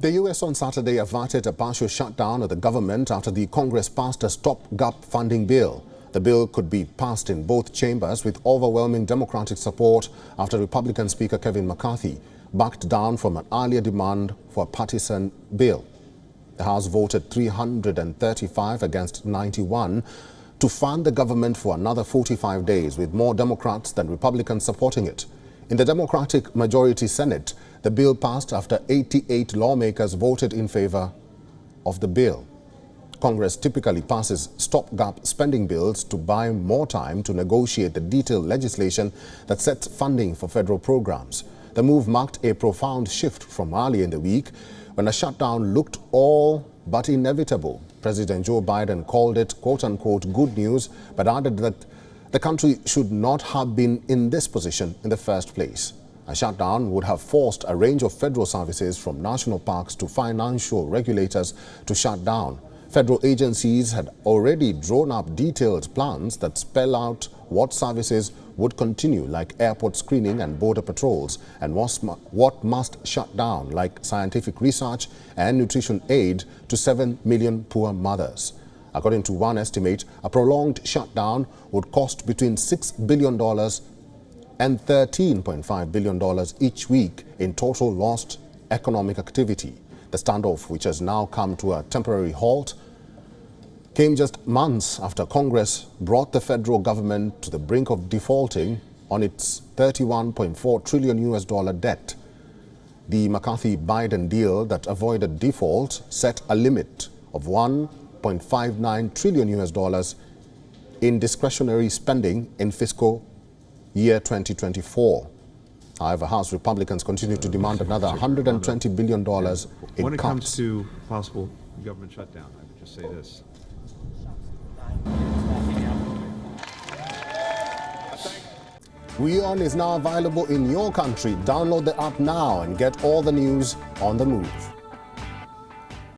The US on Saturday averted a partial shutdown of the government after the Congress passed a stopgap funding bill. The bill could be passed in both chambers with overwhelming Democratic support after Republican Speaker Kevin McCarthy backed down from an earlier demand for a partisan bill. The House voted 335 against 91 to fund the government for another 45 days, with more Democrats than Republicans supporting it. In the Democratic majority Senate, the bill passed after 88 lawmakers voted in favor of the bill. Congress typically passes stopgap spending bills to buy more time to negotiate the detailed legislation that sets funding for federal programs. The move marked a profound shift from earlier in the week when a shutdown looked all but inevitable. President Joe Biden called it quote-unquote good news, but added that the country should not have been in this position in the first place. A shutdown would have forced a range of federal services, from national parks to financial regulators, to shut down. Federal agencies had already drawn up detailed plans that spell out what services would continue, like airport screening and border patrols, and what must shut down, like scientific research and nutrition aid to 7 million poor mothers. According to one estimate, a prolonged shutdown would cost between $6 billion and $13.5 billion each week in total lost economic activity. The standoff, which has now come to a temporary halt, came just months after Congress brought the federal government to the brink of defaulting on its $31.4 trillion debt. The McCarthy-Biden deal that avoided default set a limit of $1.59 trillion in discretionary spending in fiscal year 2024. However, House Republicans continue to demand another $120 billion in cuts. When it comes to possible government shutdown, I would just say this. WION is now available in your country. Download the app now and get all the news on the move.